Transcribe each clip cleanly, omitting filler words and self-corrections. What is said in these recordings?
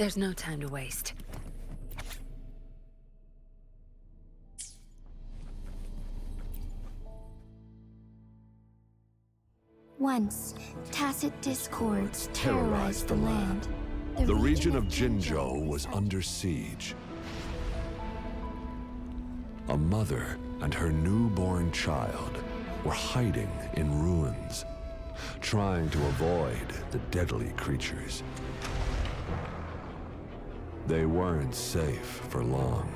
There's no time to waste. Once, tacit discords terrorized the land. The region of JUE was under siege. A mother and her newborn child were hiding in ruins, trying to avoid the deadly creatures. They weren't safe for long,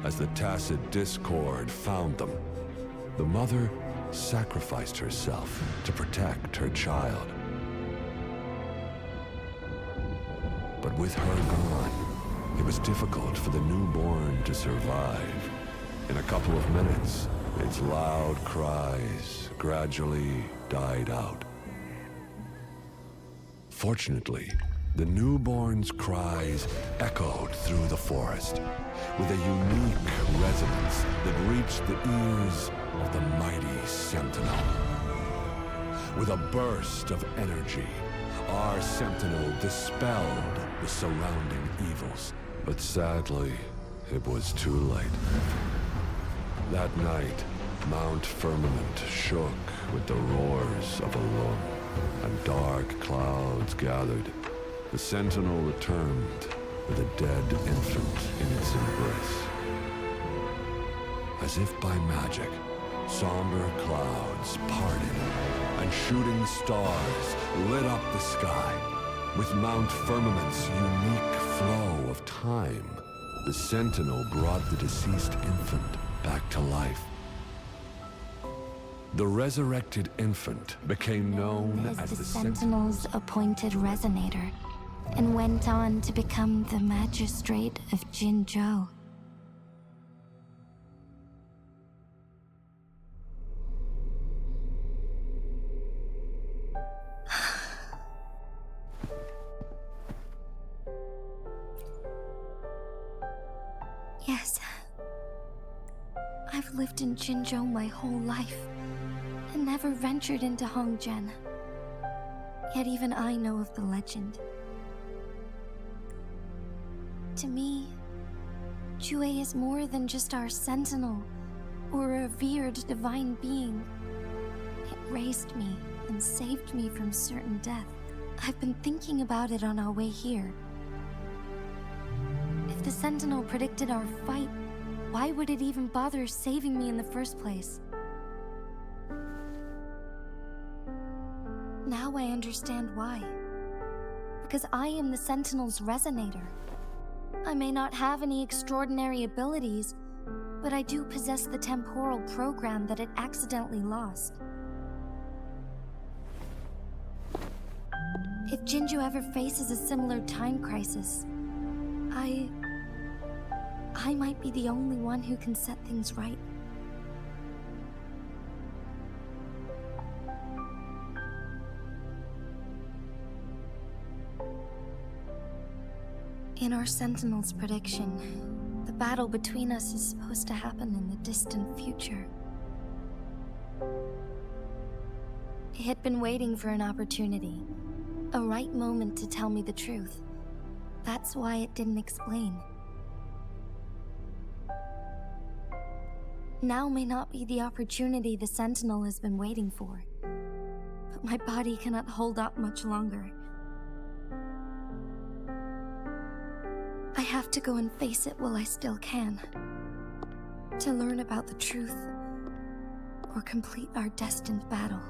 as the tacit discord found them. The mother sacrificed herself to protect her child. But with her gone, it was difficult for the newborn to survive. In a couple of minutes, its loud cries gradually died out. Fortunately, the newborn's cries echoed through the forest with a unique resonance that reached the ears of the mighty Sentinel. With a burst of energy, our Sentinel dispelled the surrounding evils. But sadly, it was too late. That night, Mount Firmament shook with the roars of a lung, and dark clouds gathered. The Sentinel returned with a dead infant in its embrace. As if by magic, somber clouds parted, and shooting stars lit up the sky. With Mount Firmament's unique flow of time, the Sentinel brought the deceased infant back to life. The resurrected infant became known as the Sentinel's appointed resonator, and went on to become the magistrate of JUE. Yes, I've lived in JUE my whole life, and never ventured into Hongjian. Yet even I know of the legend. To me, JUE is more than just our sentinel or a revered divine being. It raised me and saved me from certain death. I've been thinking about it on our way here. If the sentinel predicted our fight, why would it even bother saving me in the first place? Now I understand why. Because I am the Sentinel's resonator. I may not have any extraordinary abilities, but I do possess the temporal program that it accidentally lost. If JUE ever faces a similar time crisis, I might be the only one who can set things right. In our Sentinel's prediction, the battle between us is supposed to happen in the distant future. It had been waiting for an opportunity, a right moment to tell me the truth. That's why it didn't explain. Now may not be the opportunity the Sentinel has been waiting for, but my body cannot hold up much longer. I have to go and face it while I still can, to learn about the truth, or complete our destined battle.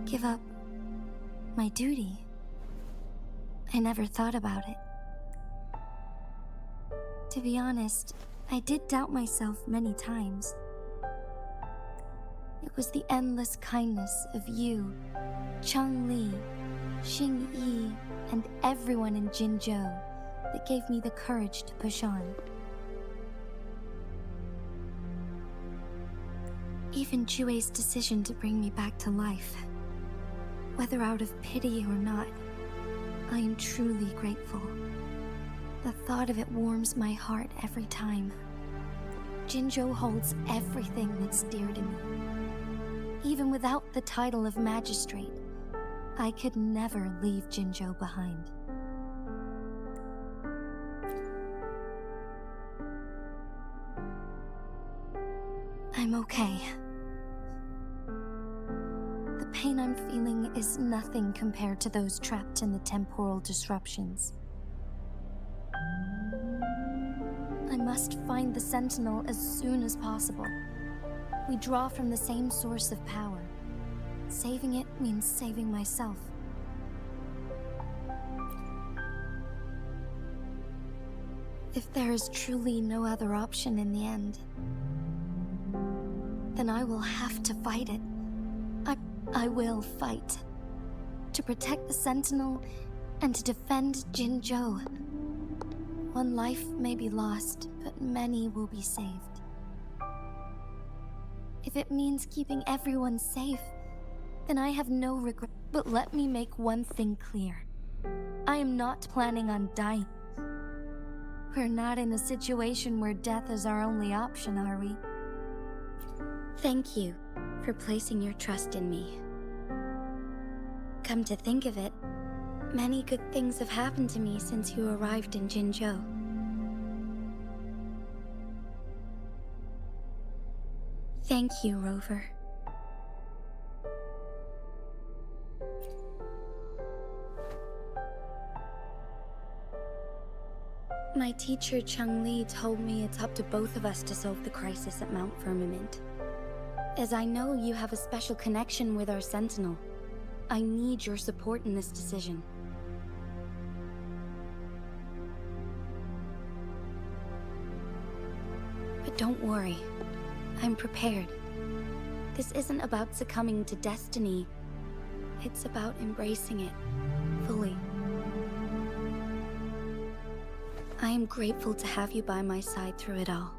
Give up my duty? I never thought about it. To be honest, I did doubt myself many times. It was the endless kindness of you, Changli, Xingyi, and everyone in JUE that gave me the courage to push on. Even JUE's decision to bring me back to life, whether out of pity or not, I am truly grateful. The thought of it warms my heart every time. JUE holds everything that's dear to me. Even without the title of magistrate, I could never leave Jinzhou behind. I'm okay. The pain I'm feeling is nothing compared to those trapped in the temporal disruptions. I must find the Sentinel as soon as possible. We draw from the same source of power. Saving it means saving myself. If there is truly no other option in the end, then I will have to fight it. I will fight. To protect the Sentinel and to defend Jinzhou. One life may be lost, but many will be saved. If it means keeping everyone safe, then I have no regret. But let me make one thing clear. I am not planning on dying. We're not in a situation where death is our only option, are we? Thank you for placing your trust in me. Come to think of it, many good things have happened to me since you arrived in Jinzhou. Thank you, Rover. My teacher Cheng-Li told me it's up to both of us to solve the crisis at Mount Firmament. As I know you have a special connection with our Sentinel, I need your support in this decision. But don't worry, I'm prepared. This isn't about succumbing to destiny. It's about embracing it fully. I am grateful to have you by my side through it all.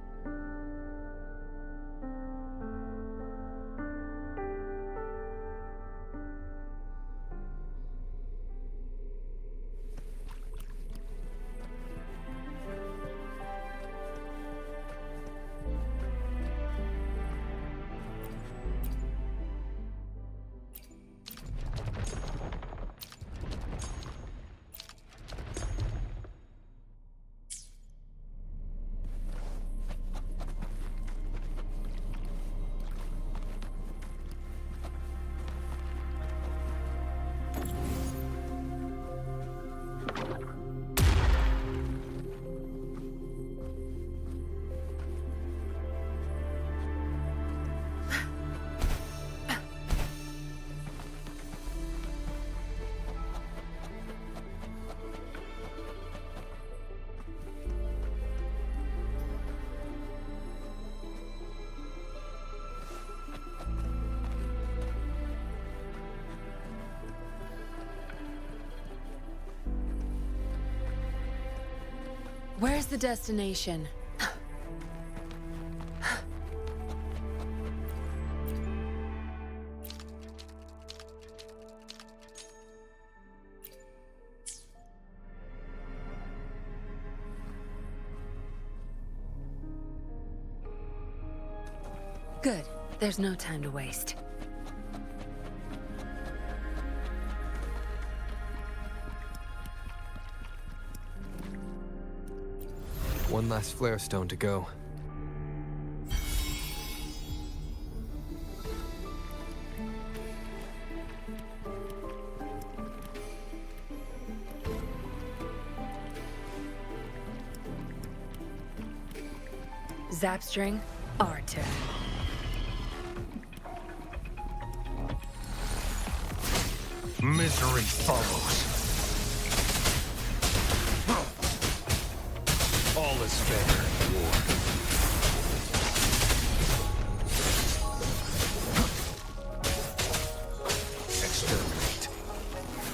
Where's the destination? Good. There's no time to waste. One last flare stone to go. Zapstring, our turn. Misery follows. All is fair in war. Exterminate.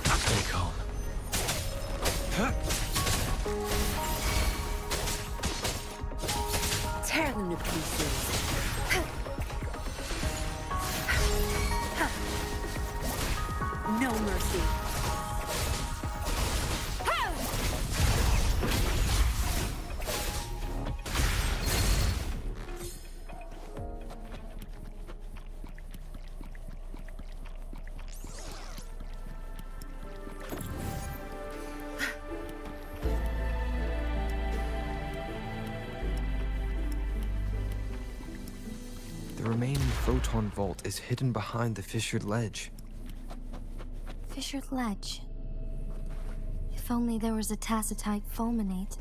Stay calm. Tear them to pieces. No mercy. The remaining photon vault is hidden behind the fissured ledge. Fissured ledge. If only there was a tacitite fulminate.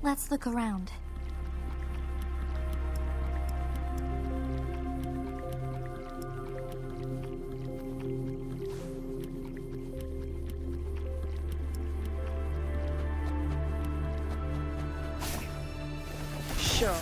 Let's look around. Sure.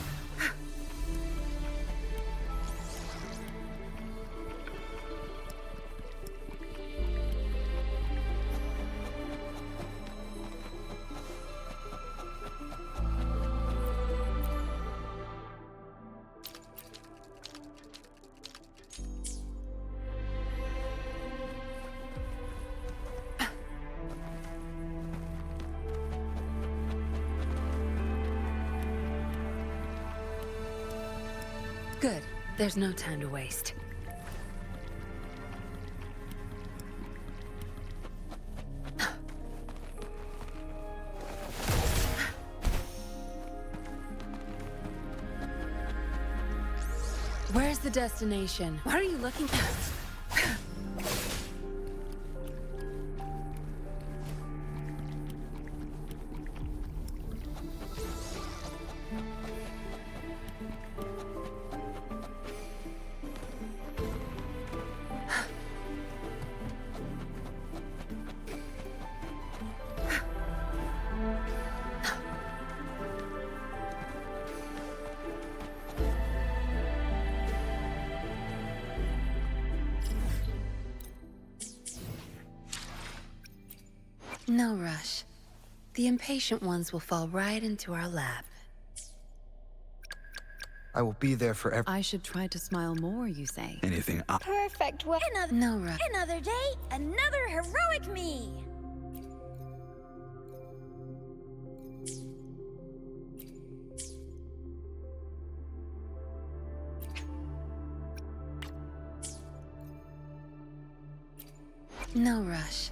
Good. There's no time to waste. Where's the destination? What are you looking at? No rush. The impatient ones will fall right into our lap. I will be there for I should try to smile more, you say? Anything up? Perfect. Well, No rush. another day, another heroic me. No rush.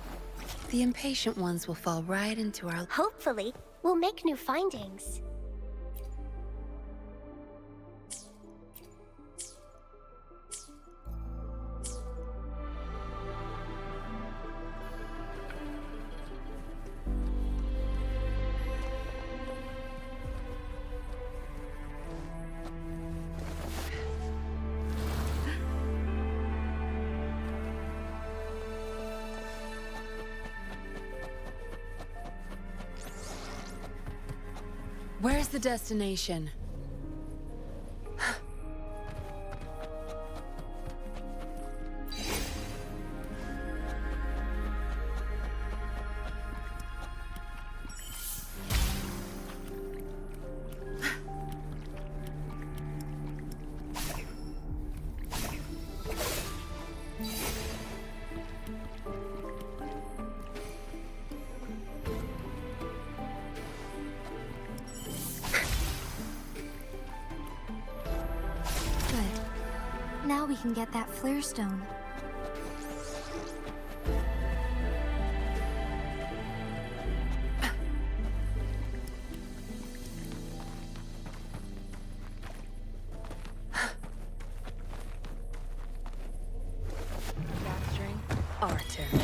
The impatient ones will fall right into our... Hopefully, we'll make new findings. Where's the destination? Now we can get that flare stone. Capturing our turn.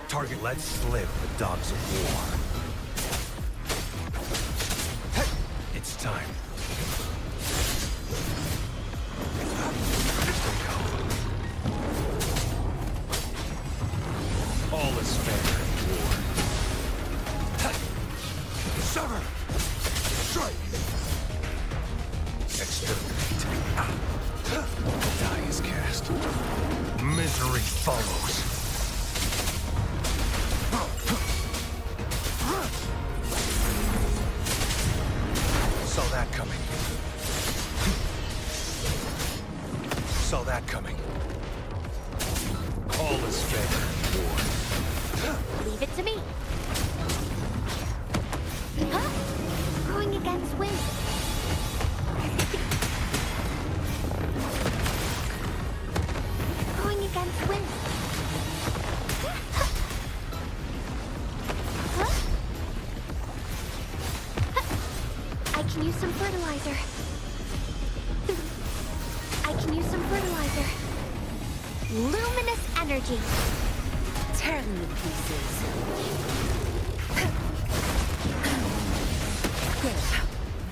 Target, let's slip the dogs of war. It's time. Stay calm. All is fair in war. Sever! Strike! Exterminate. The die is cast. Misery follows. Saw that coming. saw that coming. All is fair in war. Leave it to me. Huh? Going against wind. Going against wind. Huh? I can use some fertilizer. I can use some fertilizer. Luminous energy. Tear them to pieces. Good.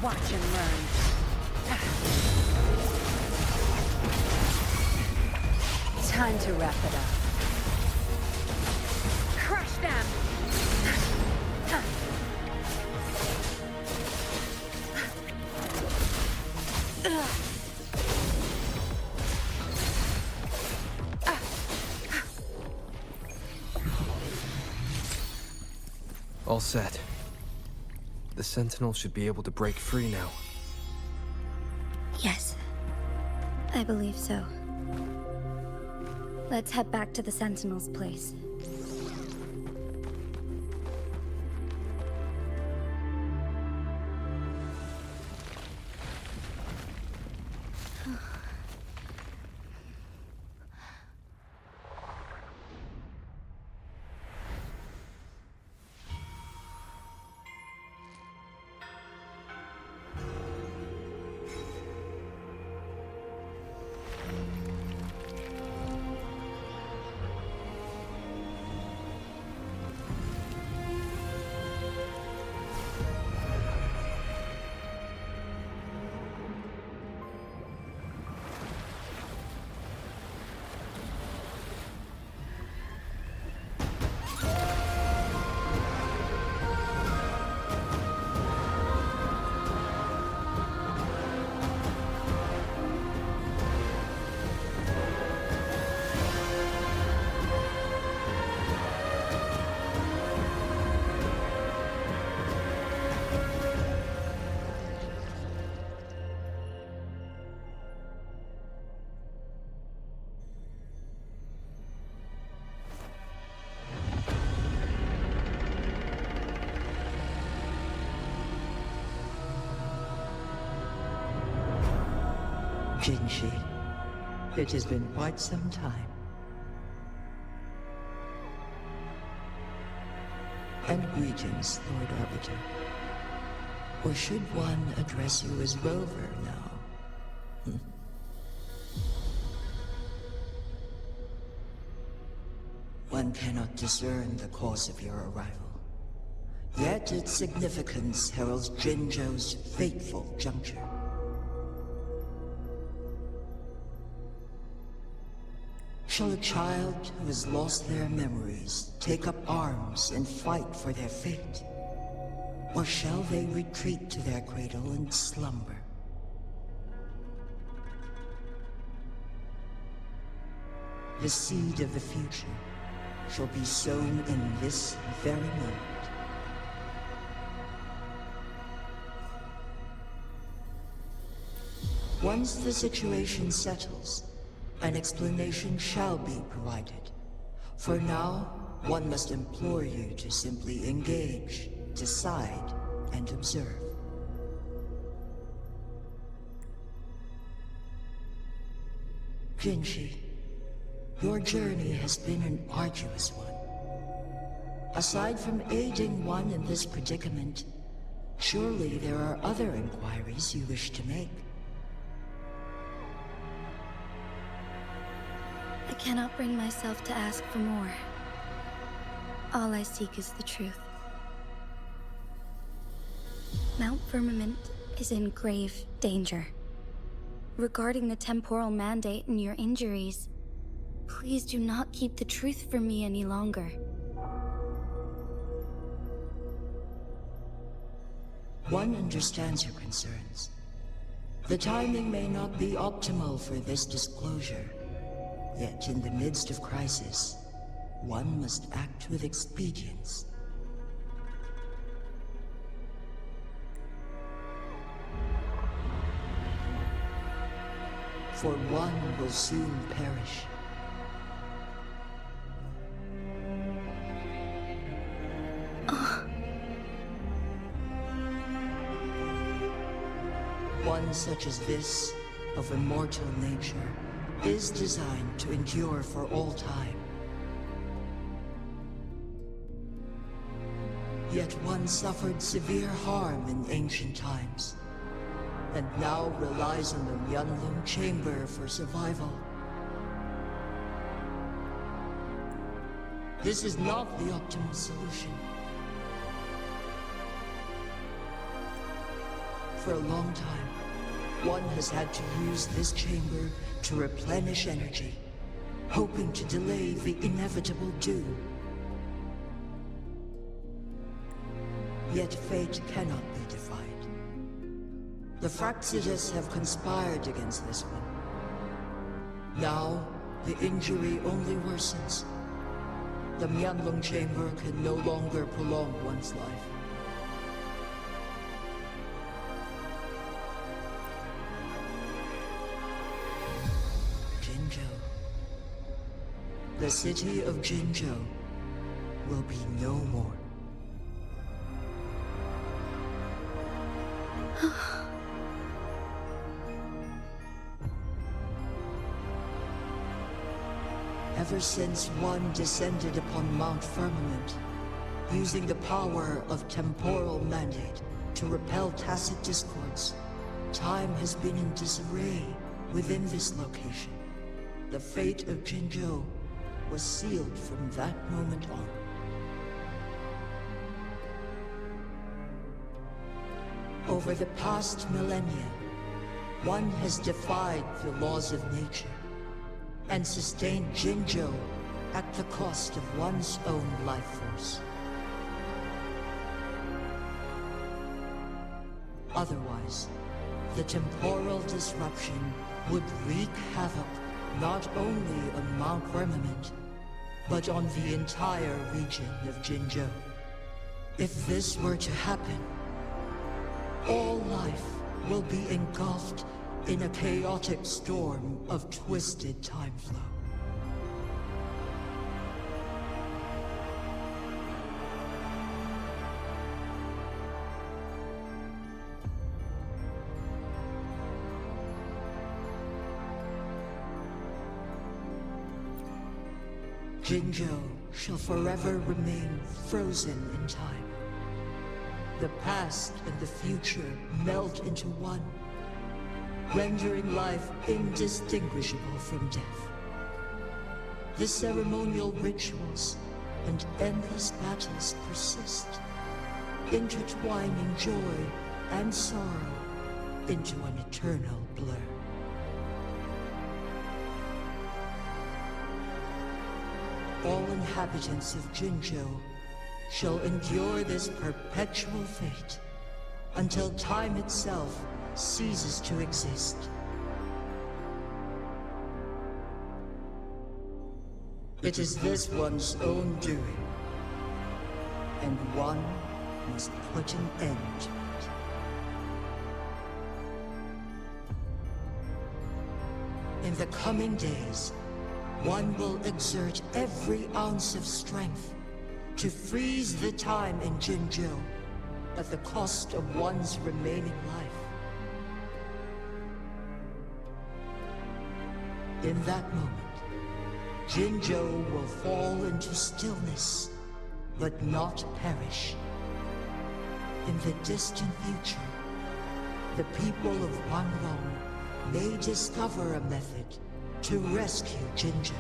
Watch and learn. Time to wrap it up. Crush them! All set. The Sentinel should be able to break free now. Yes, I believe so. Let's head back to the Sentinel's place. Jinshi, it has been quite some time. And greetings, Lord Arbiter. Or should one address you as Rover now? One cannot discern the cause of your arrival. Yet its significance heralds Jinzhou's fateful juncture. Shall a child who has lost their memories take up arms and fight for their fate? Or shall they retreat to their cradle and slumber? The seed of the future shall be sown in this very moment. Once the situation settles, an explanation shall be provided. For now, one must implore you to simply engage, decide, and observe. Jinshi, your journey has been an arduous one. Aside from aiding one in this predicament, surely there are other inquiries you wish to make. I cannot bring myself to ask for more. All I seek is the truth. Mount Firmament is in grave danger. Regarding the temporal mandate and your injuries, please do not keep the truth from me any longer. One understands your concerns. The timing may not be optimal for this disclosure. Yet in the midst of crisis, one must act with expedience. for one will soon perish. One such as this, of immortal nature, is designed to endure for all time. Yet one suffered severe harm in ancient times, and now relies on the Myeonlung chamber for survival. This is not the optimal solution. For a long time, one has had to use this chamber to replenish energy, hoping to delay the inevitable doom. Yet fate cannot be defied. The Fraxitus have conspired against this one. Now, the injury only worsens. The Myeonlung chamber can no longer prolong one's life. Jinzhou. The city of Jinzhou will be no more. Ever since one descended upon Mount Firmament, using the power of temporal mandate to repel tacit discords, time has been in disarray within this location. The fate of Jinzhou was sealed from that moment on. Over the past millennia, one has defied the laws of nature and sustained Jinzhou at the cost of one's own life force. Otherwise, the temporal disruption would wreak havoc not only on Mount Firmament, but on the entire region of Jinzhou. If this were to happen, all life will be engulfed in a chaotic storm of twisted time flow. Jinzhou shall forever remain frozen in time. The past and the future melt into one, rendering life indistinguishable from death. The ceremonial rituals and endless battles persist, intertwining joy and sorrow into an eternal blur. All inhabitants of Jinzhou shall endure this perpetual fate until time itself ceases to exist. It is this one's own doing, and one must put an end to it. In the coming days, one will exert every ounce of strength to freeze the time in Jinzhou at the cost of one's remaining life. In that moment, Jinzhou will fall into stillness, but not perish. In the distant future, the people of Wanlong may discover a method to rescue Jinzhou.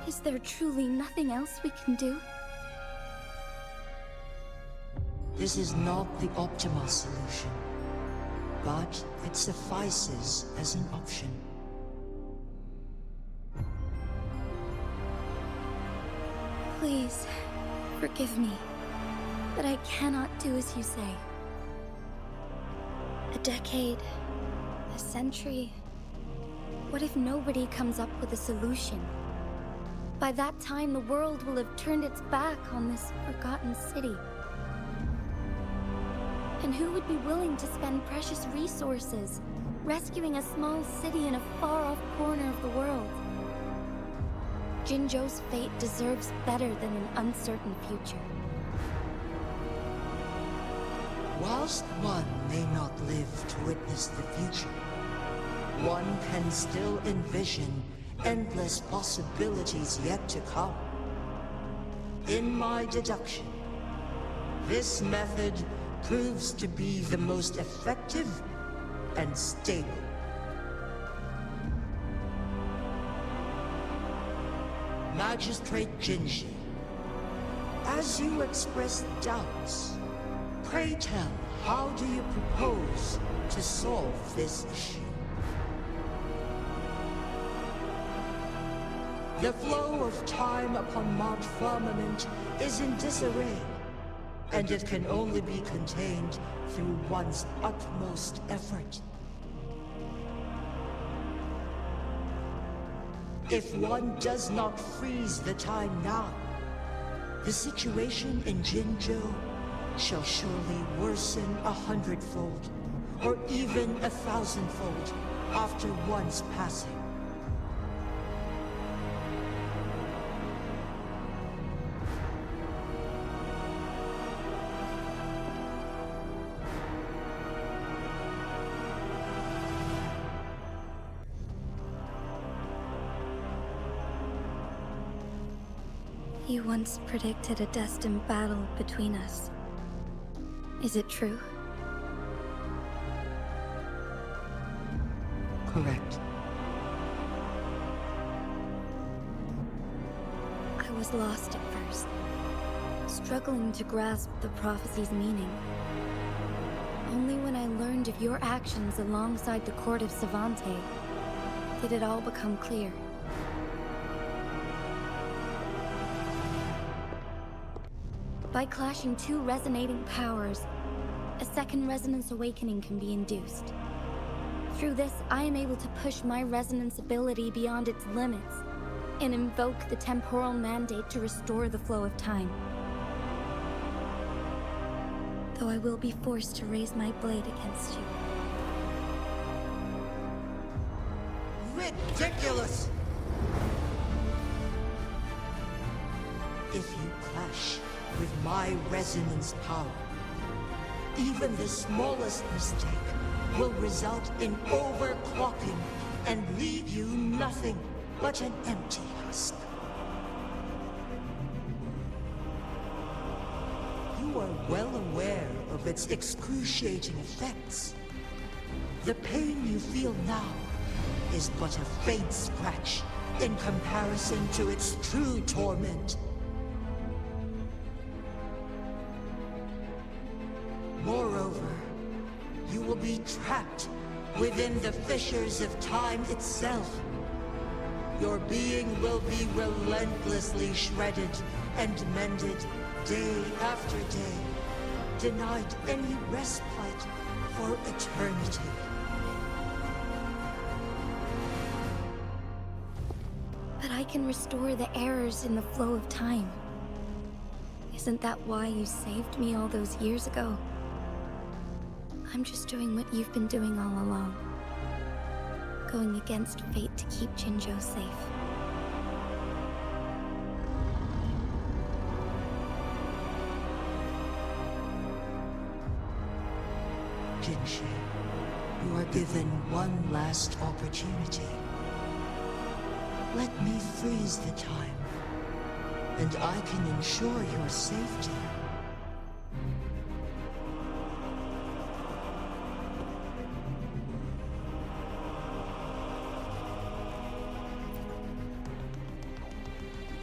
Is there truly nothing else we can do? This is not the optimal solution, but it suffices as an option. Please, forgive me, but I cannot do as you say. A decade, a century. What if nobody comes up with a solution? By that time, the world will have turned its back on this forgotten city. And who would be willing to spend precious resources rescuing a small city in a far-off corner of the world? Jinzhou's fate deserves better than an uncertain future. Whilst one may not live to witness the future, one can still envision endless possibilities yet to come. In my deduction, this method proves to be the most effective and stable. Magistrate Jinzhi, as you express doubts, pray tell, how do you propose to solve this issue? The flow of time upon Mount Firmament is in disarray, and it can only be contained through one's utmost effort. If one does not freeze the time now, the situation in Jinzhou shall surely worsen 100-fold, or even 1,000-fold, after one's passing. You once predicted a destined battle between us. Is it true? Correct. I was lost at first, struggling to grasp the prophecy's meaning. Only when I learned of your actions alongside the court of Savante did it all become clear. By clashing two resonating powers, a second resonance awakening can be induced. Through this, I am able to push my resonance ability beyond its limits and invoke the temporal mandate to restore the flow of time. Though I will be forced to raise my blade against you. Ridiculous! If you clash with my resonance power, even the smallest mistake will result in overclocking and leave you nothing but an empty husk. You are well aware of its excruciating effects. The pain you feel now is but a faint scratch in comparison to its true torment. Moreover, you will be trapped within the fissures of time itself. Your being will be relentlessly shredded and mended day after day, denied any respite for eternity. But I can restore the errors in the flow of time. Isn't that why you saved me all those years ago? I'm just doing what you've been doing all along. Going against fate to keep Jinzhou safe. Jinzhi, you are given one last opportunity. Let me freeze the time, and I can ensure your safety.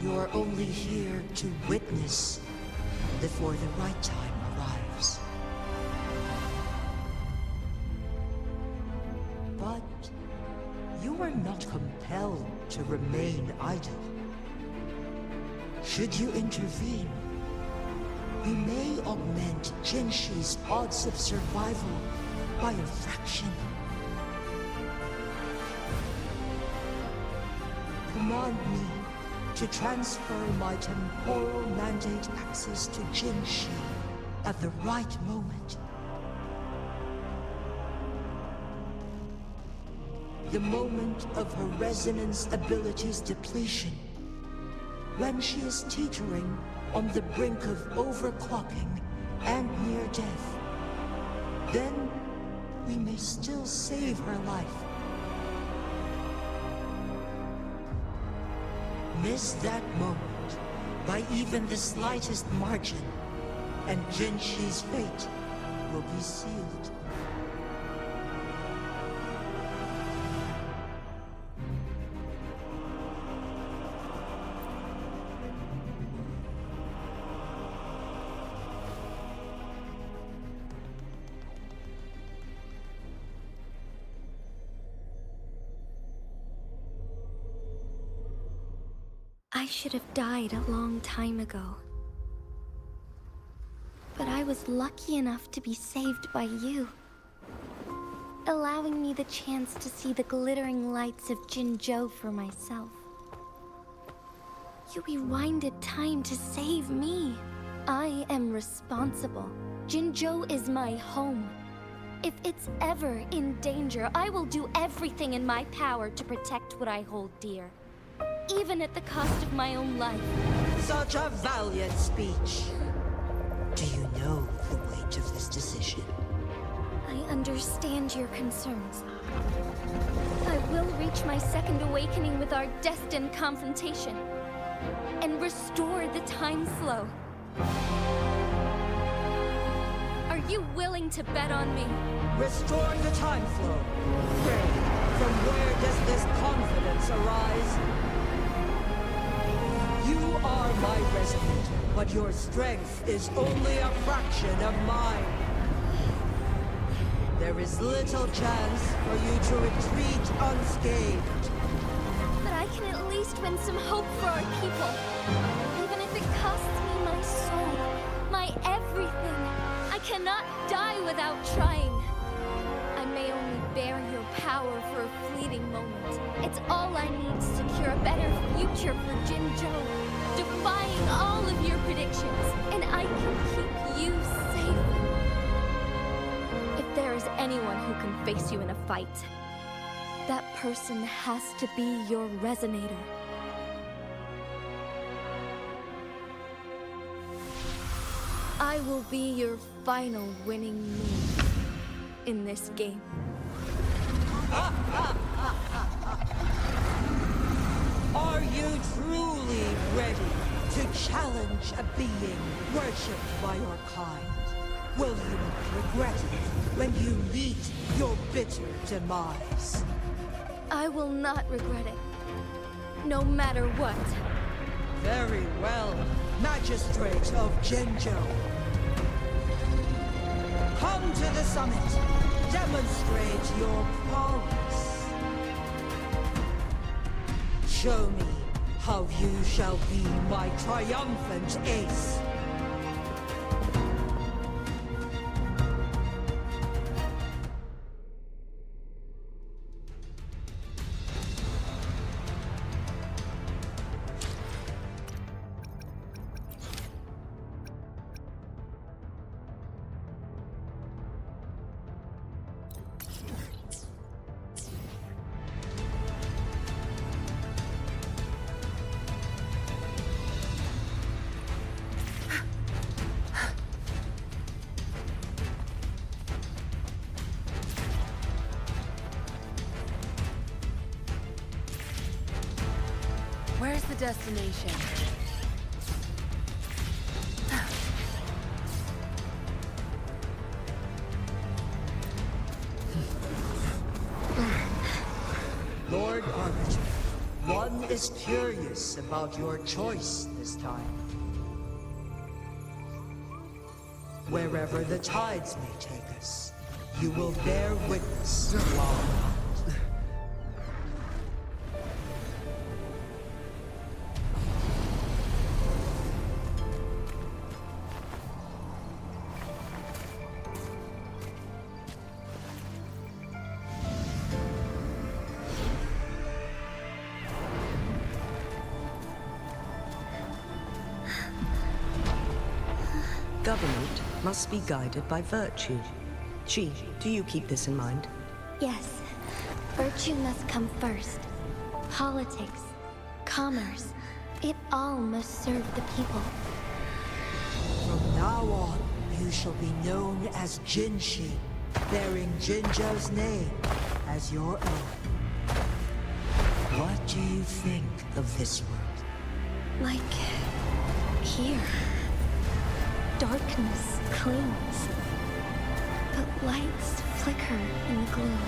You're only here to witness before the right time arrives. But you are not compelled to remain idle. Should you intervene, you may augment Jinzhi's odds of survival by a fraction. Command me to transfer my temporal mandate access to Jinzhi at the right moment, the moment of her resonance ability's depletion. When she is teetering on the brink of overclocking and near death, then we may still save her life. Miss that moment by even the slightest margin, and Jinshi's fate will be sealed. I should have died a long time ago. But I was lucky enough to be saved by you, allowing me the chance to see the glittering lights of Jinzhou for myself. You rewinded time to save me. I am responsible. Jinzhou is my home. If it's ever in danger, I will do everything in my power to protect what I hold dear, even at the cost of my own life. Such a valiant speech. Do you know the weight of this decision? I understand your concerns. I will reach my second awakening with our destined confrontation and restore the time flow. Are you willing to bet on me? Restore the time flow. From where does this confidence arise? You are my resonator, but your strength is only a fraction of mine. There is little chance for you to retreat unscathed. But I can at least win some hope for our people. Even if it costs me my soul, my everything. I cannot die without trying. I may only bear your power for a fleeting moment. It's all I need to secure a better future for Jinzhou, defying all of your predictions, and I can keep you safe. If there is anyone who can face you in a fight, that person has to be your resonator. I will be your final winning move in this game. Are you truly ready to challenge a being worshipped by your kind? Will you regret it when you meet your bitter demise? I will not regret it, no matter what. Very well, Magistrate of Jinzhou. Come to the summit. Demonstrate your prowess. Show me how you shall be my triumphant ace. Where's the destination? Lord Arbiter, one is curious about your choice this time. Wherever the tides may take us, you will bear witness to our mind. Government must be guided by virtue. Chi, do you keep this in mind? Yes, Virtue must come first. Politics, commerce, it all must serve the people. From now on, you shall be known as Jinshi, bearing Jinzhou's name as your own. What do you think of this world? Like here. Darkness clings, but lights flicker in the gloom.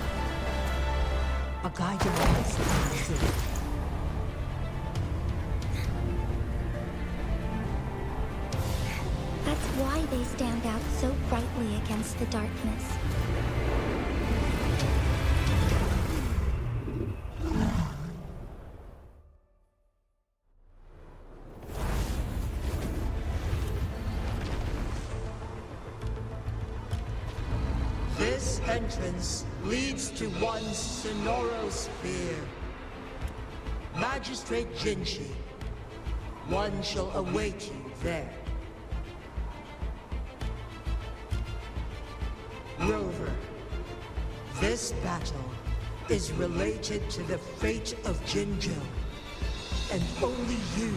A guiding light in the city. That's why they stand out so brightly against the darkness. This entrance leads to one Sonoro Sphere. Magistrate Jinshi, one shall await you there. Rover, this battle is related to the fate of Jinzhou, and only you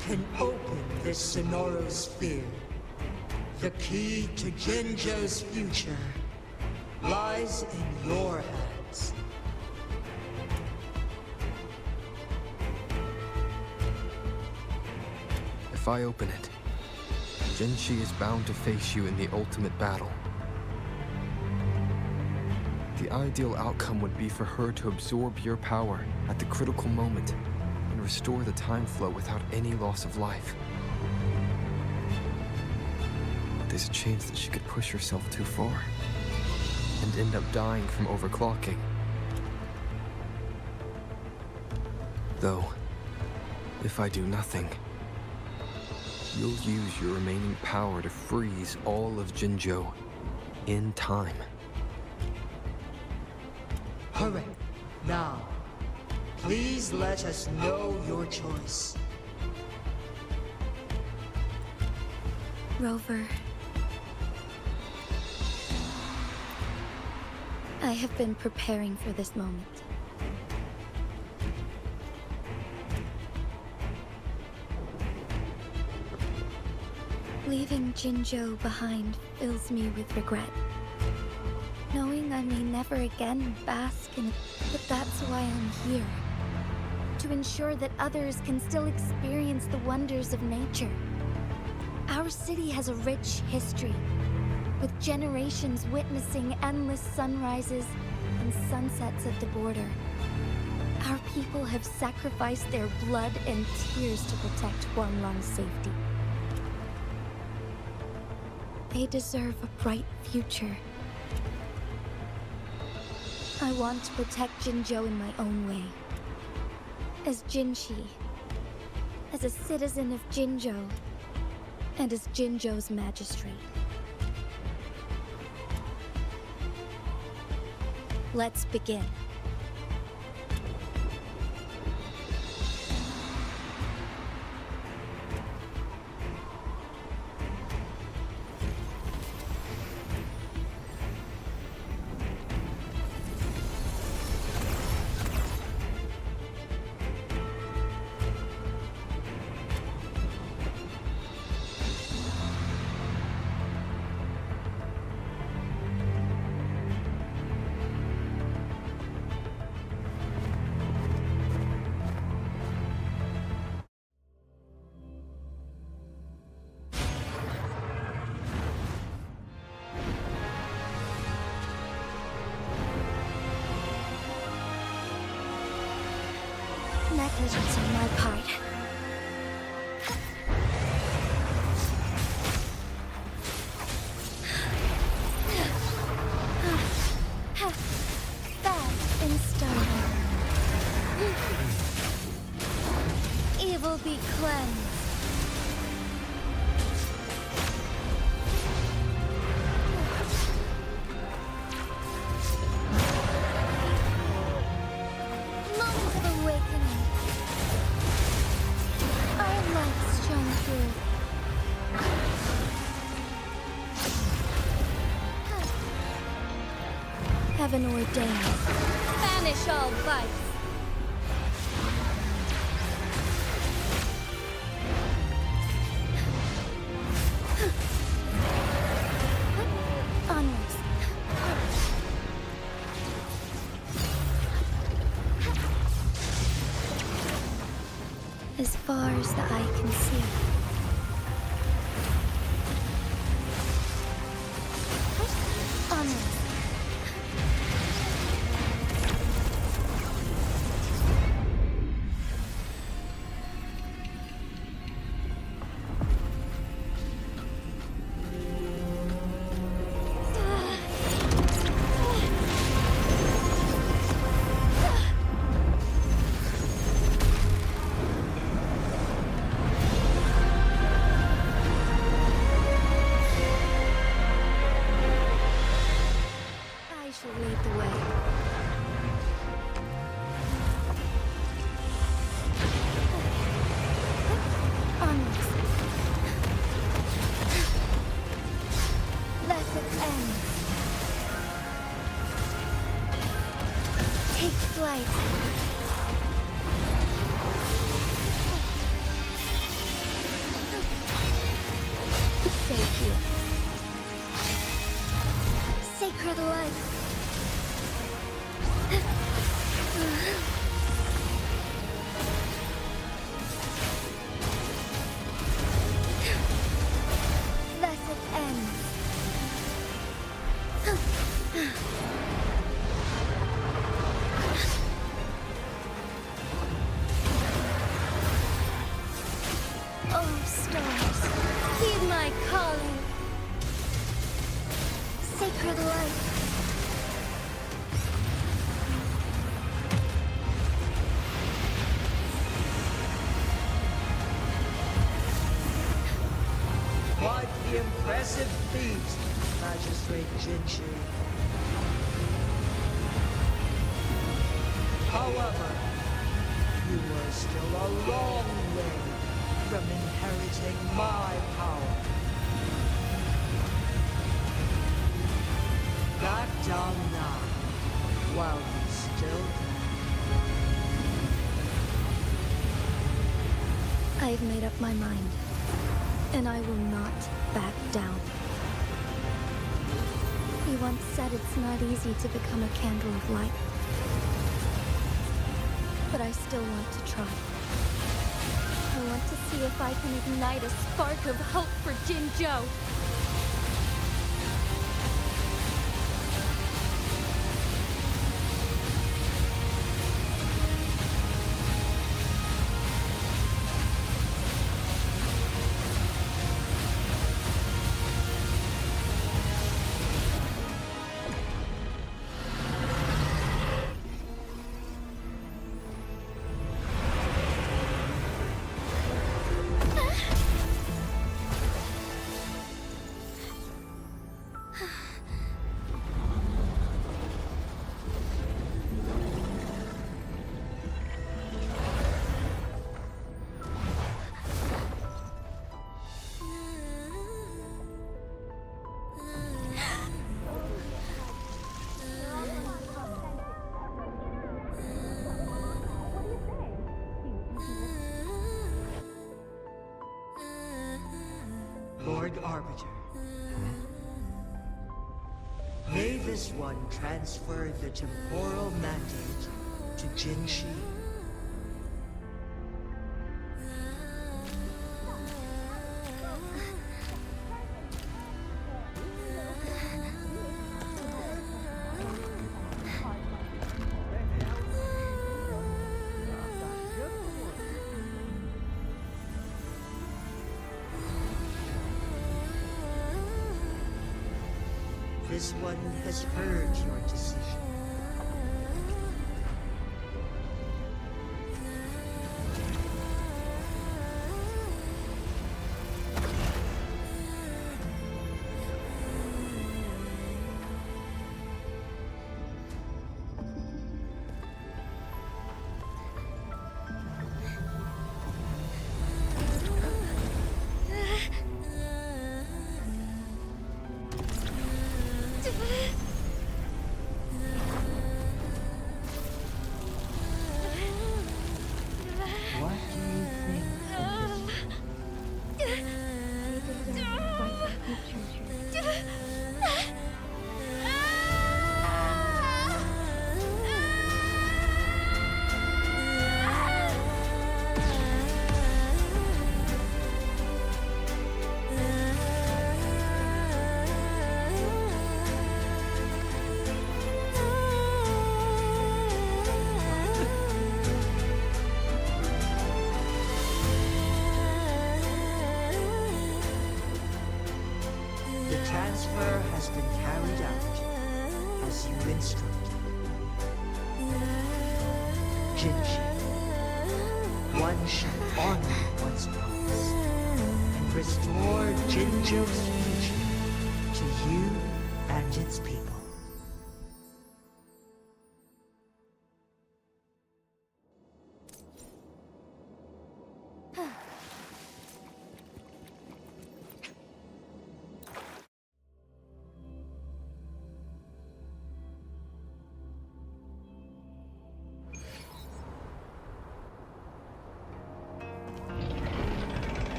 can open this Sonoro Sphere. The key to Jinzhou's future lies in your hands. If I open it, Jinshi is bound to face you in the ultimate battle. The ideal outcome would be for her to absorb your power at the critical moment and restore the time flow without any loss of life. But there's a chance that she could push herself too far and end up dying from overclocking. Though, if I do nothing, you'll use your remaining power to freeze all of Jinzhou in time. Hurry. Now, please let us know your choice. Rover, I have been preparing for this moment. Leaving Jinzhou behind fills me with regret. Knowing I may never again bask in it, but that's why I'm here. To ensure that others can still experience the wonders of nature. Our city has a rich history, with generations witnessing endless sunrises and sunsets at the border. Our people have sacrificed their blood and tears to protect Huanglong's safety. They deserve a bright future. I want to protect Jinzhou in my own way. As Jinshi, as a citizen of Jinzhou, and as Jinzhou's magistrate. Let's begin. Negligence on my part. Fast and startled. Evil be cleansed. Moment of awakening. Our lights shine through. Heaven ordained. Finish all vice. Onwards. As far as the eye can see. Onwards. I shall lead the way. Onwards. Let it end. Take flight. Save you. Sacred life. Let it end. Oh, stars, heed my calling. Sacred life. Quite the impressive feat, Magistrate JUE. However, you were still a long way from inheriting my power. Back down now, while you still can. I've made up my mind, and I will not back down. You once said it's not easy to become a candle of light. But I still want to try. I want to see if I can ignite a spark of hope for Jinzhou. Lord Arbiter. May this one transfer the temporal mandate to Jinshi. This one has heard your decision. has been carried out as you instructed. Jinji, one shall honor one's promise and restore Jinzhou's future to you and its people.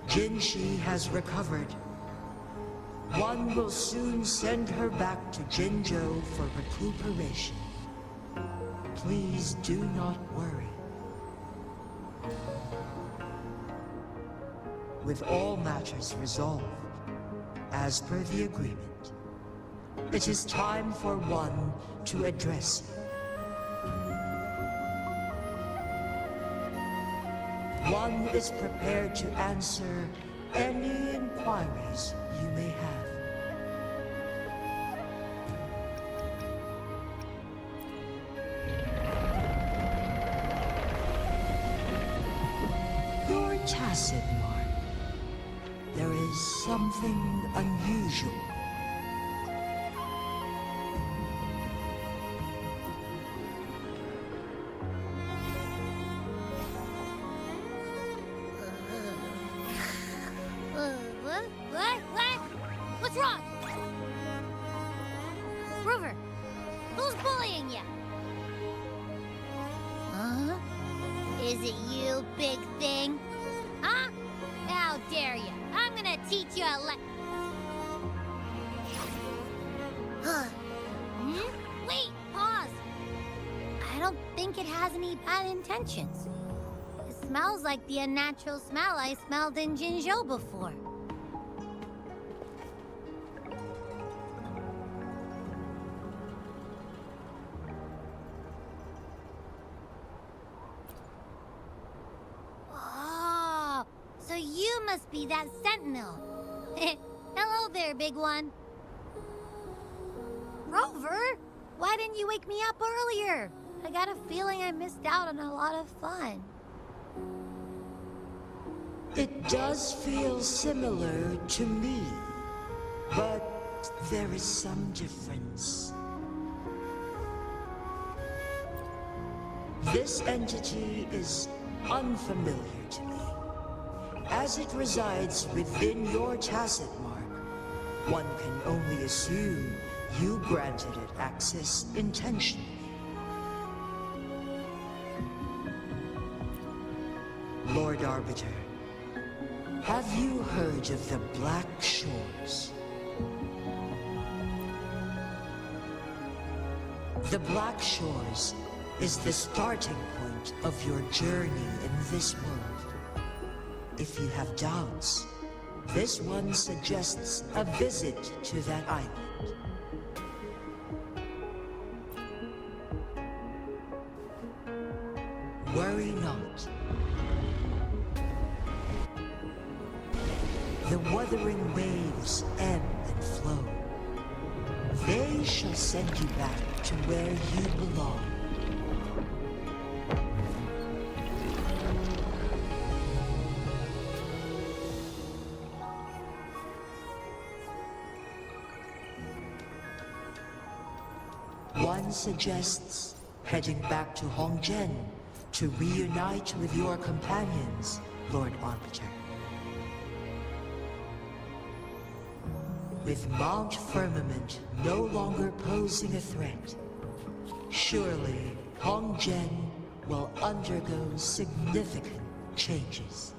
Jinshi has recovered. One will soon send her back to Jinzhou for recuperation. Please do not worry. With all matters resolved, as per the agreement, it is time for one to address you. One is prepared to answer any inquiries you may have. Your tacit mark. There is something unusual. What? What's wrong? Rover, who's bullying you? Huh? Is it you, big thing? Huh? How dare you? I'm gonna teach you a Wait, pause. I don't think it has any bad intentions. It smells like the unnatural smell I smelled in Jinzhou before. Oh, so you must be that sentinel. Hello there, big one. Rover, why didn't you wake me up earlier? I got a feeling I missed out on a lot of fun. It does feel similar to me, but there is some difference. This entity is unfamiliar to me. As it resides within your tacit mark, one can only assume you granted it access intentionally. Lord Arbiter, have you heard of the Black Shores? The Black Shores is the starting point of your journey in this world. If you have doubts, this one suggests a visit to that island. Worry not. The wuthering waves ebb and flow. They shall send you back to where you belong. One suggests heading back to Hongzhen to reunite with your companions, Lord Arbiter. With Mount Firmament no longer posing a threat, surely Hongzhen will undergo significant changes.